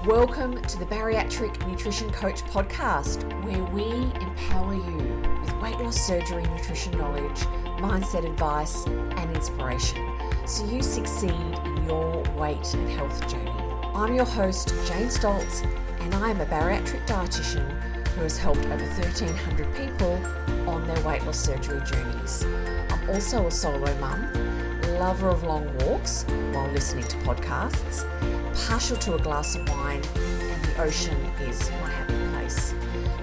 Welcome to the Bariatric Nutrition Coach podcast, where we empower you with weight loss surgery, nutrition knowledge, mindset advice, and inspiration so you succeed in your weight and health journey. I'm your host, Jane Stoltz, and I am a bariatric dietitian who has helped over 1,300 people on their weight loss surgery journeys. I'm also a solo mum, lover of long walks while listening to podcasts, partial to a glass of wine, and the ocean is my happy place.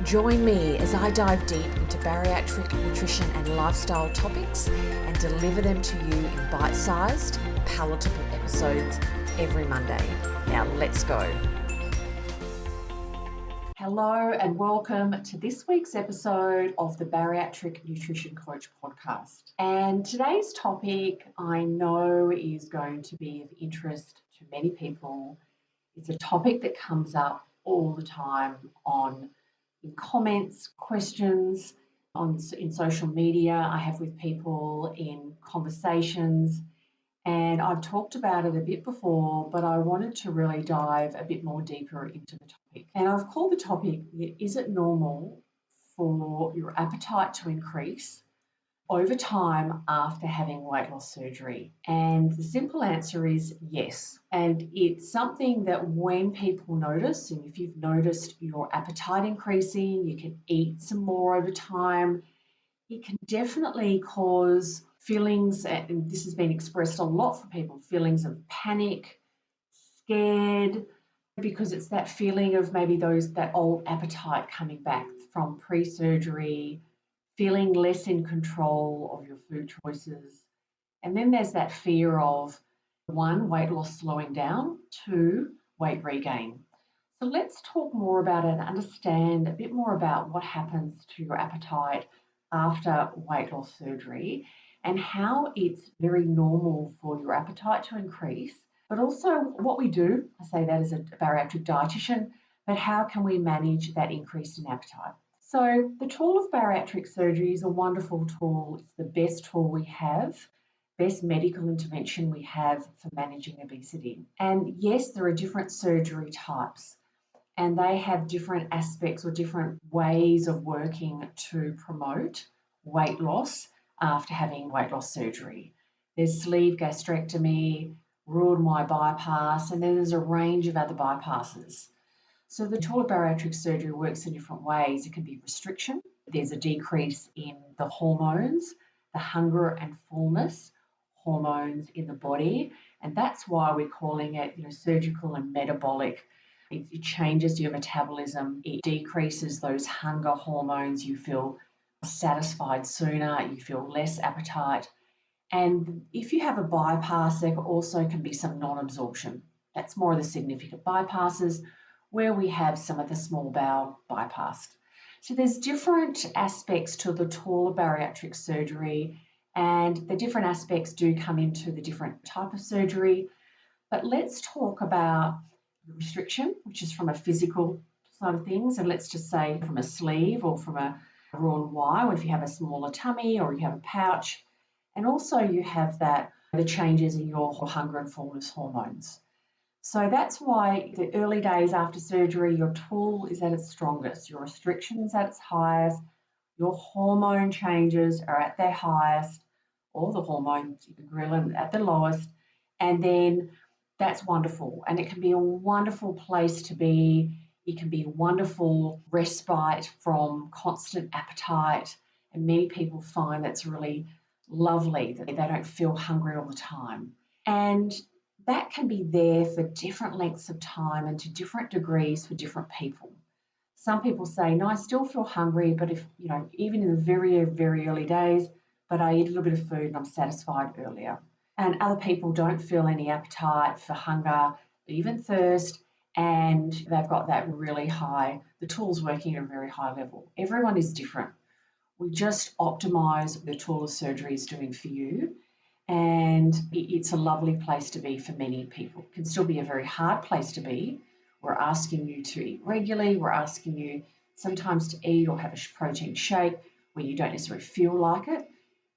Join me as I dive deep into bariatric nutrition and lifestyle topics and deliver them to you in bite-sized, palatable episodes every Monday. Now let's go. Hello and welcome to this week's episode of the Bariatric Nutrition Coach podcast. And today's topic I know is going to be of interest to many people. It's a topic that comes up all the time in comments, questions, in social media. I have with people in conversations, and I've talked about it a bit before, but I wanted to really dive a bit more deeper into the topic. And I've called the topic, is it normal for your appetite to increase over time after having weight loss surgery? And the simple answer is yes. And it's something that when people notice, and if you've noticed your appetite increasing, you can eat some more over time, it can definitely cause feelings, and this has been expressed a lot for people, feelings of panic, scared, because it's that feeling of maybe that old appetite coming back from pre-surgery, feeling less in control of your food choices. And then there's that fear of, 1, weight loss slowing down, 2, weight regain. So let's talk more about it and understand a bit more about what happens to your appetite after weight loss surgery and how it's very normal for your appetite to increase, but also what we do. I say that as a bariatric dietitian, but how can we manage that increase in appetite? So the tool of bariatric surgery is a wonderful tool. It's the best tool we have, best medical intervention we have for managing obesity. And yes, there are different surgery types, and they have different aspects or different ways of working to promote weight loss after having weight loss surgery. There's sleeve gastrectomy, Roux-en-Y bypass, and then there's a range of other bypasses. So the tool of bariatric surgery works in different ways. It can be restriction. There's a decrease in the hormones, the hunger and fullness hormones in the body, and that's why we're calling it, surgical and metabolic. It changes your metabolism. It decreases those hunger hormones. You feel satisfied sooner. You feel less appetite. And if you have a bypass, there also can be some non-absorption. That's more of the significant bypasses, where we have some of the small bowel bypassed. So there's different aspects to the tool of bariatric surgery, and the different aspects do come into the different type of surgery. But let's talk about restriction, which is from a physical side of things, and let's just say from a sleeve or from a Roux-en-Y, or if you have a smaller tummy or you have a pouch. And also you have the changes in your hunger and fullness hormones. So that's why the early days after surgery, your tool is at its strongest, your restrictions at its highest, your hormone changes are at their highest, all the hormones, ghrelin at the lowest, and then that's wonderful. And it can be a wonderful place to be. It can be a wonderful respite from constant appetite, and many people find that's really lovely, that they don't feel hungry all the time. And that can be there for different lengths of time and to different degrees for different people. Some people say, no, I still feel hungry, but even in the very, very early days, but I eat a little bit of food and I'm satisfied earlier. And other people don't feel any appetite for hunger, even thirst, and they've got that really high, the tool's working at a very high level. Everyone is different. We just optimize what the tool of surgery is doing for you. And it's a lovely place to be for many people. It can still be a very hard place to be. We're asking you to eat regularly. We're asking you sometimes to eat or have a protein shake where you don't necessarily feel like it.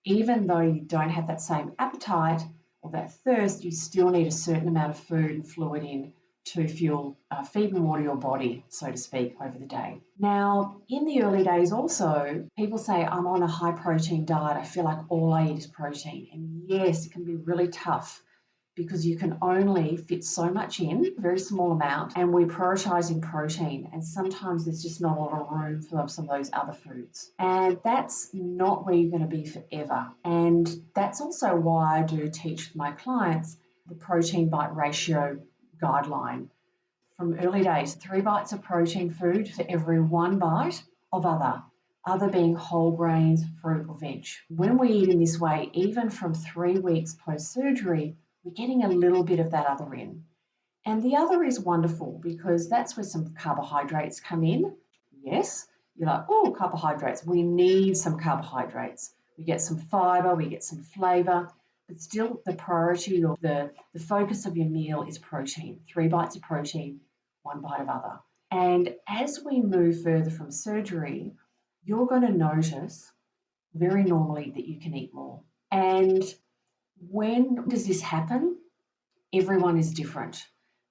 Even though you don't have that same appetite or that thirst, you still need a certain amount of food and fluid in to fuel feed and water your body, so to speak, over the day. Now, in the early days also, people say, I'm on a high protein diet. I feel like all I eat is protein. And yes, it can be really tough because you can only fit so much in, a very small amount, and we're prioritizing protein. And sometimes there's just not a lot of room for some of those other foods. And that's not where you're going to be forever. And that's also why I do teach my clients the protein bite ratio guideline. From early days, 3 bites of protein food for every 1 bite of other being whole grains, fruit or veg. When we eat in this way, even from 3 weeks post-surgery, we're getting a little bit of that other in. And the other is wonderful because that's where some carbohydrates come in. Yes, you're like, oh, carbohydrates. We need some carbohydrates. We get some fibre, we get some flavour, but still the priority or the focus of your meal is protein. 3 bites of protein, 1 bite of other. And as we move further from surgery, you're going to notice very normally that you can eat more. And when does this happen? Everyone is different.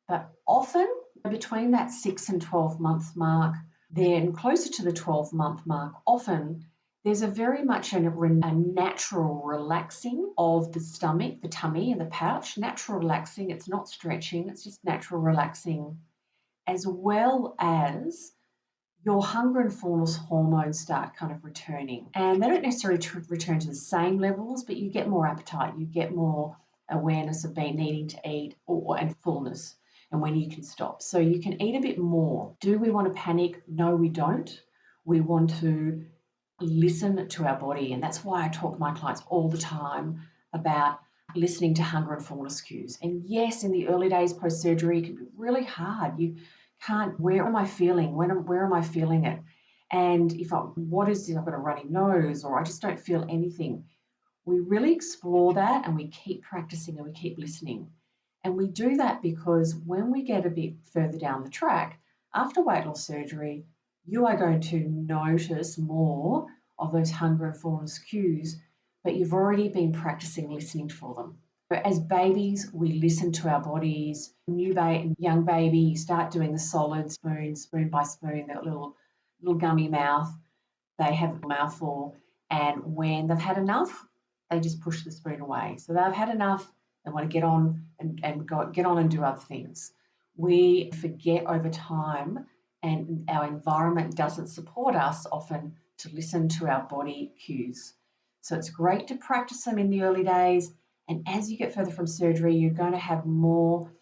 But often between that 6 and 12 month mark, then closer to the 12-month mark, often there's a very much a natural relaxing of the stomach, the tummy and the pouch, natural relaxing. It's not stretching, it's just natural relaxing, as well as your hunger and fullness hormones start kind of returning. And they don't necessarily return to the same levels, but you get more appetite, you get more awareness of needing to eat and fullness and when you can stop. So you can eat a bit more. Do we want to panic? No, we don't. We want to listen to our body. And that's why I talk to my clients all the time about listening to hunger and fullness cues. And yes, in the early days post-surgery, it can be really hard. You can't, where am I feeling? Where am I feeling it? And what is this? I've got a runny nose or I just don't feel anything. We really explore that and we keep practicing and we keep listening. And we do that because when we get a bit further down the track, after weight loss surgery, you are going to notice more of those hunger and fullness cues, but you've already been practicing listening for them. As babies, we listen to our bodies. Young baby, you start doing the solid spoon by spoon, that little gummy mouth. They have a mouthful, and when they've had enough, they just push the spoon away. So they've had enough, they want to get on and do other things. We forget over time, and our environment doesn't support us often to listen to our body cues. So it's great to practice them in the early days, and as you get further from surgery, you're going to have more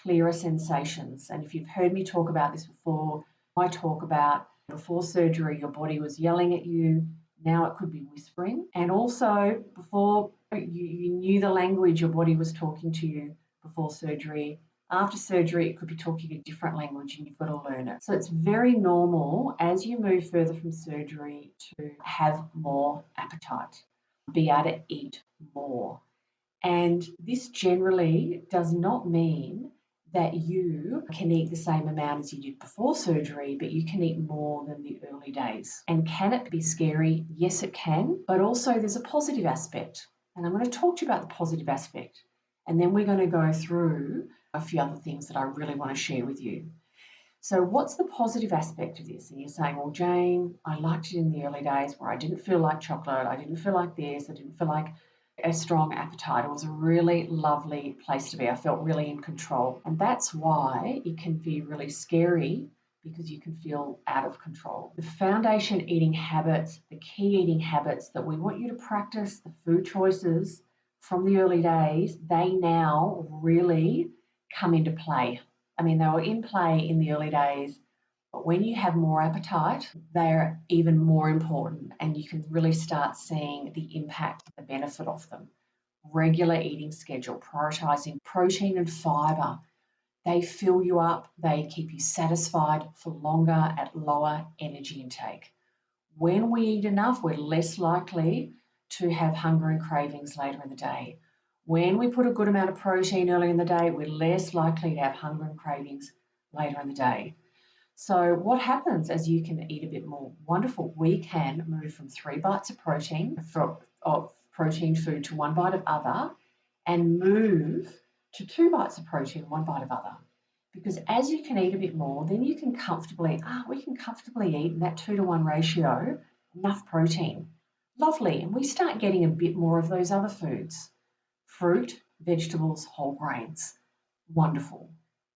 clearer sensations. And if you've heard me talk about this before, I talk about before surgery, your body was yelling at you. Now it could be whispering. And also before you knew the language your body was talking to you before surgery. After surgery, it could be talking a different language and you've got to learn it. So it's very normal as you move further from surgery to have more appetite, be able to eat more. And this generally does not mean that you can eat the same amount as you did before surgery, but you can eat more than the early days. And can it be scary? Yes, it can, but also there's a positive aspect. And I'm going to talk to you about the positive aspect. And then we're going to go through a few other things that I really want to share with you. So what's the positive aspect of this? And you're saying, well, Jane, I liked it in the early days where I didn't feel like chocolate, I didn't feel like this, I didn't feel like a strong appetite. It was a really lovely place to be. I felt really in control. And that's why it can be really scary, because you can feel out of control. The foundation eating habits, the key eating habits that we want you to practice, the food choices from the early days, they now really come into play. I mean, they were in play in the early days, but when you have more appetite, they're even more important, and you can really start seeing the impact, the benefit of them. Regular eating schedule, prioritizing protein and fibre. They fill you up, they keep you satisfied for longer at lower energy intake. When we eat enough, we're less likely to have hunger and cravings later in the day. When we put a good amount of protein early in the day, we're less likely to have hunger and cravings later in the day. So what happens as you can eat a bit more? Wonderful. We can move from 3 bites of protein food to 1 bite of other, and move to 2 bites of protein, 1 bite of other. Because as you can eat a bit more, then you can we can comfortably eat in that 2-to-1 ratio, enough protein. Lovely. And we start getting a bit more of those other foods. Fruit, vegetables, whole grains. Wonderful.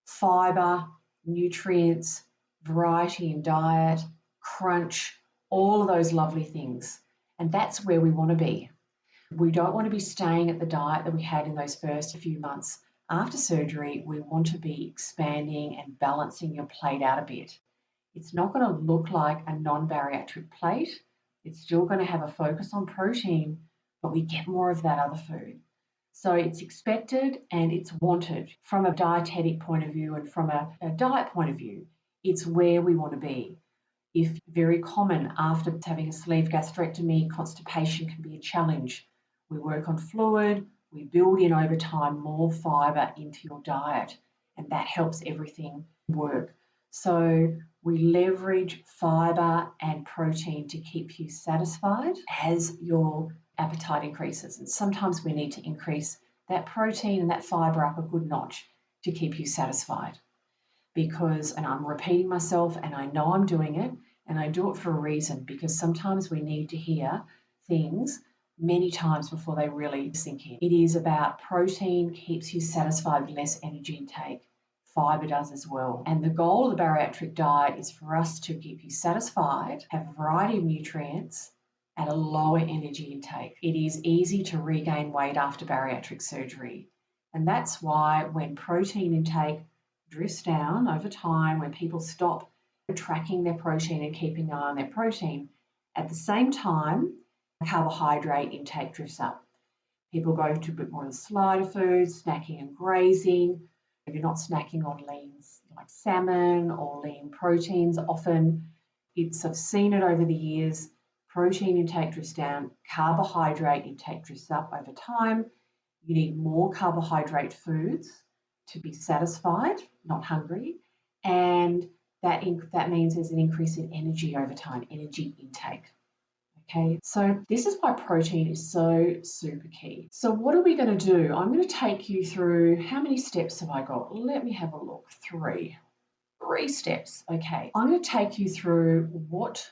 Fibre, nutrients, variety in diet, crunch, all of those lovely things. And that's where we want to be. We don't want to be staying at the diet that we had in those first few months after surgery. We want to be expanding and balancing your plate out a bit. It's not going to look like a non-bariatric plate. It's still going to have a focus on protein, but we get more of that other food. So it's expected and it's wanted from a dietetic point of view and from a diet point of view. It's where we want to be. If very common after having a sleeve gastrectomy, constipation can be a challenge. We work on fluid, we build in over time more fibre into your diet, and that helps everything work. So we leverage fibre and protein to keep you satisfied as your appetite increases. And sometimes we need to increase that protein and that fibre up a good notch to keep you satisfied. Because, and I'm repeating myself and I know I'm doing it, and I do it for a reason, because sometimes we need to hear things many times before they really sink in. It is about protein keeps you satisfied with less energy intake. Fibre does as well. And the goal of the bariatric diet is for us to keep you satisfied, have a variety of nutrients at a lower energy intake. It is easy to regain weight after bariatric surgery. And that's why when protein intake drifts down over time, when people stop tracking their protein and keeping an eye on their protein, at the same time, carbohydrate intake drifts up. People go to a bit more of the slider foods, snacking and grazing. If you're not snacking on leans like salmon or lean proteins, often I've seen it over the years, protein intake drifts down, carbohydrate intake drifts up over time. You need more carbohydrate foods to be satisfied, not hungry, and that means there's an increase in energy over time, energy intake. Okay, so this is why protein is so super key. So what are we going to do? I'm going to take you through, how many steps have I got? Let me have a look. Three steps. Okay, I'm going to take you through what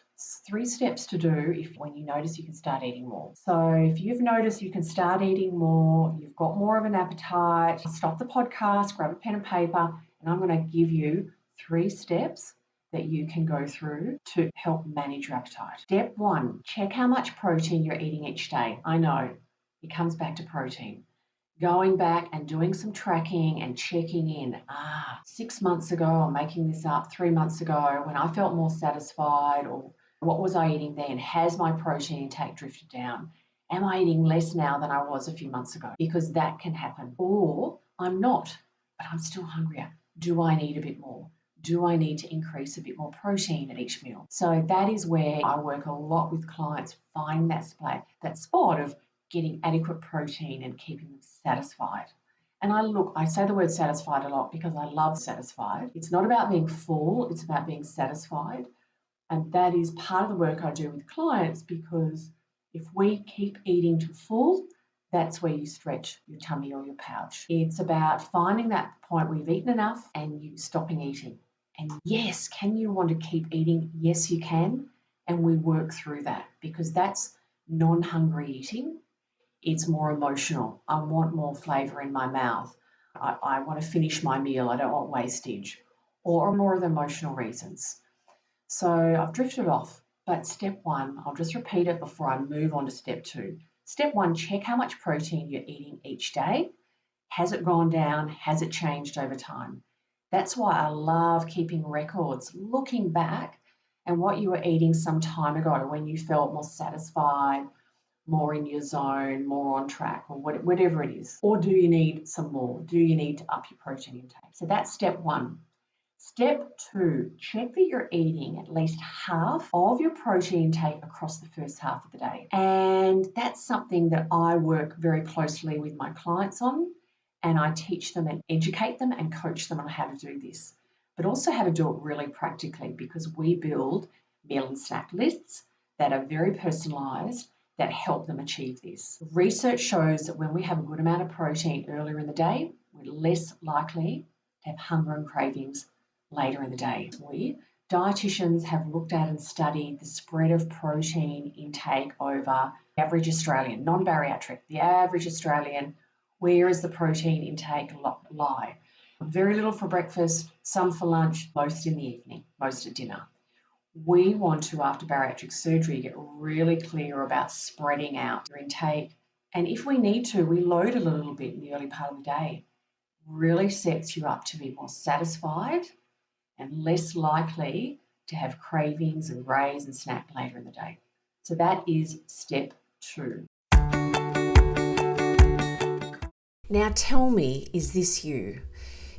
3 steps to do when you notice you can start eating more. So if you've noticed you can start eating more, you've got more of an appetite, stop the podcast, grab a pen and paper, and I'm going to give you 3 steps that you can go through to help manage your appetite. Step 1, check how much protein you're eating each day. I know, it comes back to protein. Going back and doing some tracking and checking in. 6 months ago, I'm making this up, 3 months ago, when I felt more satisfied, or what was I eating then? Has my protein intake drifted down? Am I eating less now than I was a few months ago? Because that can happen. Or I'm not, but I'm still hungrier. Do I need a bit more? Do I need to increase a bit more protein at each meal? So that is where I work a lot with clients, finding that spot of getting adequate protein and keeping them satisfied. And I say the word satisfied a lot because I love satisfied. It's not about being full, it's about being satisfied. And that is part of the work I do with clients, because if we keep eating to full, that's where you stretch your tummy or your pouch. It's about finding that point where you've eaten enough and you stopping eating. And yes, can you want to keep eating? Yes, you can. And we work through that, because that's non-hungry eating. It's more emotional. I want more flavour in my mouth. I want to finish my meal. I don't want wastage, or more of the emotional reasons. So I've drifted off, but step 1, I'll just repeat it before I move on to step 2. Step 1, check how much protein you're eating each day. Has it gone down? Has it changed over time? That's why I love keeping records, looking back and what you were eating some time ago when you felt more satisfied, more in your zone, more on track, or whatever it is. Or do you need some more? Do you need to up your protein intake? So that's step 1. Step 2, check that you're eating at least half of your protein intake across the first half of the day. And that's something that I work very closely with my clients on, and I teach them and educate them and coach them on how to do this, but also how to do it really practically, because we build meal and snack lists that are very personalised that help them achieve this. Research shows that when we have a good amount of protein earlier in the day, we're less likely to have hunger and cravings later in the day. We dietitians have looked at and studied the spread of protein intake over the average Australian, non-bariatric, the average Australian. Where is the protein intake lie? Very little for breakfast, some for lunch, most in the evening, most at dinner. We want to, after bariatric surgery, get really clear about spreading out your intake. And if we need to, we load a little bit in the early part of the day. Really sets you up to be more satisfied and less likely to have cravings and graze and snack later in the day. So that is step 2. Now tell me, is this you?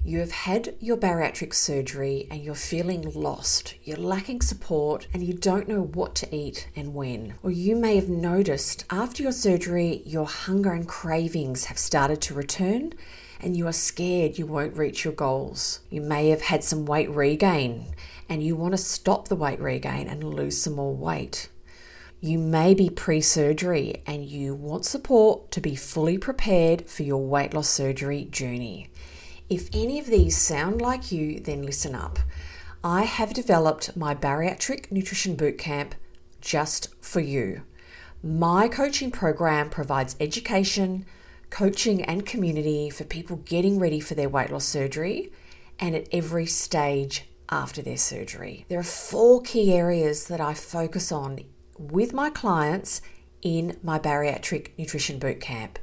You have had your bariatric surgery and you're feeling lost, you're lacking support and you don't know what to eat and when. Or you may have noticed after your surgery, your hunger and cravings have started to return and you are scared you won't reach your goals. You may have had some weight regain and you want to stop the weight regain and lose some more weight. You may be pre-surgery and you want support to be fully prepared for your weight loss surgery journey. If any of these sound like you, then listen up. I have developed my Bariatric Nutrition Bootcamp just for you. My coaching program provides education, coaching and community for people getting ready for their weight loss surgery and at every stage after their surgery. There are 4 key areas that I focus on with my clients in my Bariatric Nutrition Bootcamp.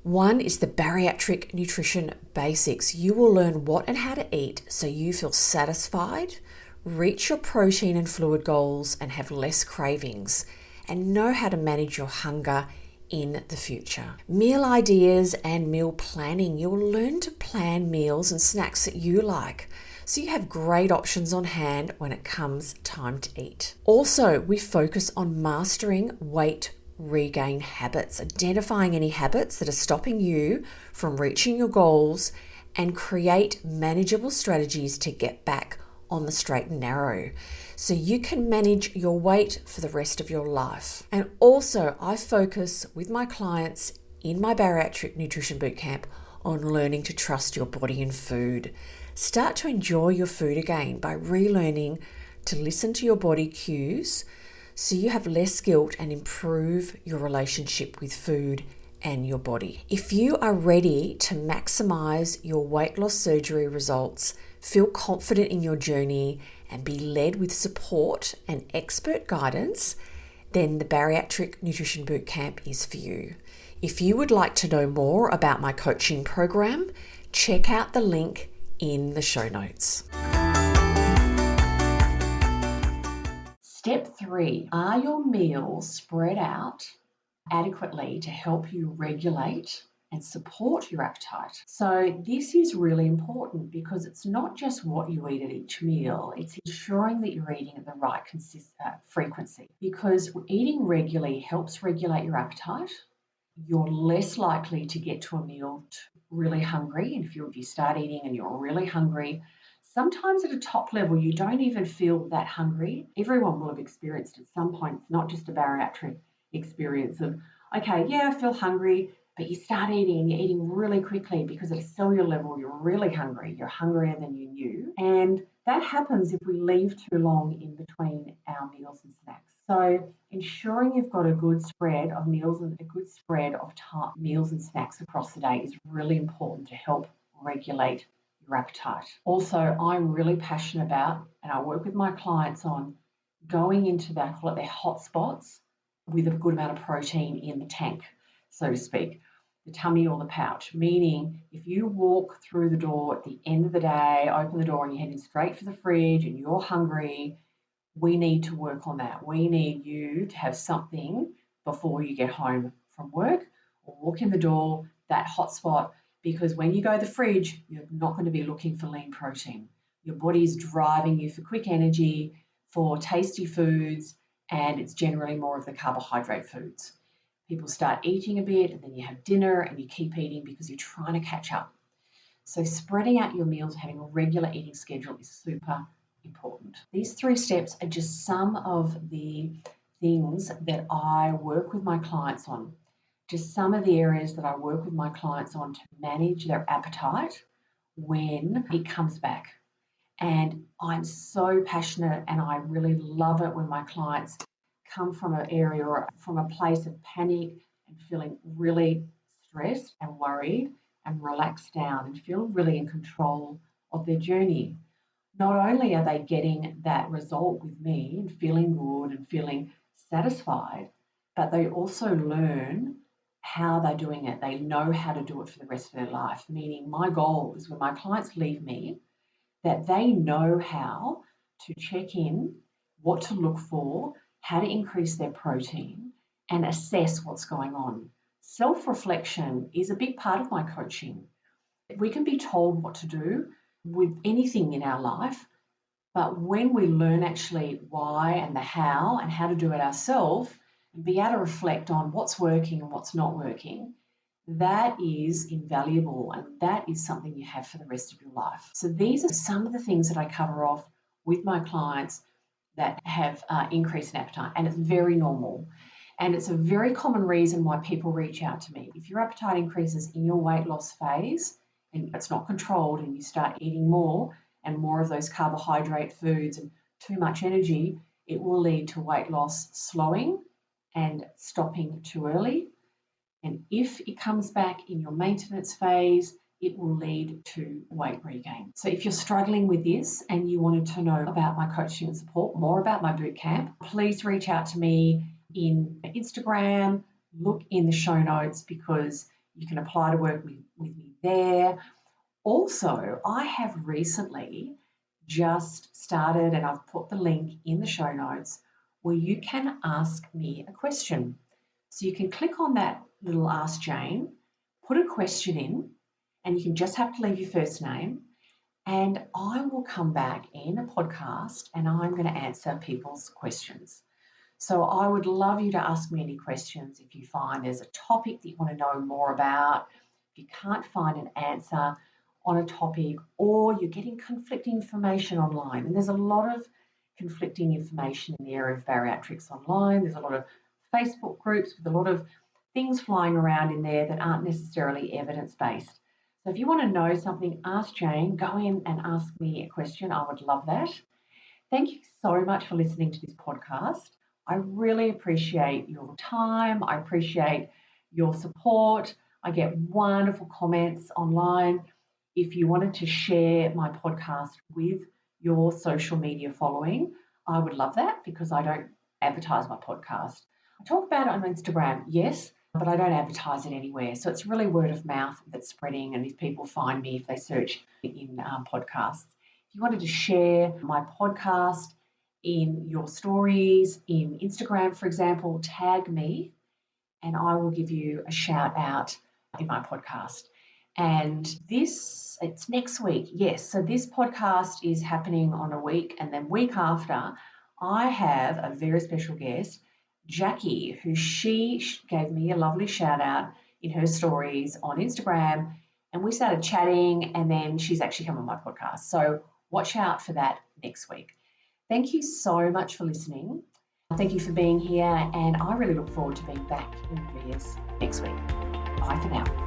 One is the Bariatric Nutrition Basics. You will learn what and how to eat so you feel satisfied, reach your protein and fluid goals and have less cravings, and know how to manage your hunger in the future. Meal ideas and meal planning. You'll learn to plan meals and snacks that you like, so you have great options on hand when it comes time to eat. Also, we focus on mastering weight regain habits, identifying any habits that are stopping you from reaching your goals and create manageable strategies to get back on the straight and narrow so you can manage your weight for the rest of your life. And also, I focus with my clients in my Bariatric Nutrition Bootcamp on learning to trust your body and food. Start to enjoy your food again by relearning to listen to your body cues so you have less guilt and improve your relationship with food and your body. If you are ready to maximize your weight loss surgery results, feel confident in your journey and be led with support and expert guidance, then the Bariatric Nutrition Bootcamp is for you. If you would like to know more about my coaching program, check out the link in the show notes. Step 3, are your meals spread out adequately to help you regulate and support your appetite? So this is really important because it's not just what you eat at each meal, it's ensuring that you're eating at the right frequency, because eating regularly helps regulate your appetite. You're less likely to get to a meal really hungry. And if you start eating and you're really hungry, sometimes at a top level, you don't even feel that hungry. Everyone will have experienced at some point, it's not just a bariatric experience of, okay, yeah, I feel hungry, but you start eating and you're eating really quickly because at a cellular level, you're really hungry. You're hungrier than you knew. And that happens if we leave too long in between our meals and snacks. So ensuring you've got a good spread of meals and a good spread of meals and snacks across the day is really important to help regulate your appetite. Also, I'm really passionate about, and I work with my clients on going into their hot spots with a good amount of protein in the tank, so to speak, the tummy or the pouch, meaning if you walk through the door at the end of the day, open the door and you're heading straight for the fridge and you're hungry, we need to work on that. We need you to have something before you get home from work or walk in the door, that hot spot, because when you go to the fridge, you're not going to be looking for lean protein. Your body is driving you for quick energy, for tasty foods, and it's generally more of the carbohydrate foods. People start eating a bit and then you have dinner and you keep eating because you're trying to catch up. So spreading out your meals, having a regular eating schedule is super important. These 3 steps are just some of the things that I work with my clients on. Just some of the areas that I work with my clients on to manage their appetite when it comes back. And I'm so passionate and I really love it when my clients come from an area or from a place of panic and feeling really stressed and worried and relaxed down and feel really in control of their journey. Not only are they getting that result with me and feeling good and feeling satisfied, but they also learn how they're doing it. They know how to do it for the rest of their life, meaning my goal is when my clients leave me, that they know how to check in, what to look for, how to increase their protein, and assess what's going on. Self-reflection is a big part of my coaching. We can be told what to do with anything in our life, but when we learn actually why and the how and how to do it ourselves and be able to reflect on what's working and what's not working, that is invaluable and that is something you have for the rest of your life. So these are some of the things that I cover off with my clients that have increased in appetite, and it's very normal. And it's a very common reason why people reach out to me. If your appetite increases in your weight loss phase and it's not controlled and you start eating more and more of those carbohydrate foods and too much energy, it will lead to weight loss slowing and stopping too early. And if it comes back in your maintenance phase, it will lead to weight regain. So if you're struggling with this and you wanted to know about my coaching and support, more about my boot camp, please reach out to me in Instagram. Look in the show notes because you can apply to work with me there. Also, I have recently just started, and I've put the link in the show notes, where you can ask me a question. So you can click on that little Ask Jane, put a question in, and you can just have to leave your first name, and I will come back in a podcast and I'm going to answer people's questions. So I would love you to ask me any questions if you find there's a topic that you want to know more about, if you can't find an answer on a topic, or you're getting conflicting information online. And there's a lot of conflicting information in the area of bariatrics online. There's a lot of Facebook groups with a lot of things flying around in there that aren't necessarily evidence-based. So if you want to know something, ask Jane, go in and ask me a question. I would love that. Thank you so much for listening to this podcast. I really appreciate your time. I appreciate your support. I get wonderful comments online. If you wanted to share my podcast with your social media following, I would love that because I don't advertise my podcast. I talk about it on Instagram, yes, but I don't advertise it anywhere. So it's really word of mouth that's spreading, and if people find me, if they search in podcasts. If you wanted to share my podcast in your stories, in Instagram, for example, tag me and I will give you a shout out in my podcast. And it's next week, yes. So this podcast is happening on a week, and then week after, I have a very special guest, Jackie, who she gave me a lovely shout out in her stories on Instagram, and we started chatting, and then she's actually come on my podcast. So watch out for that next week. Thank you so much for listening. Thank you for being here, and I really look forward to being back in your ears next week. Bye for now.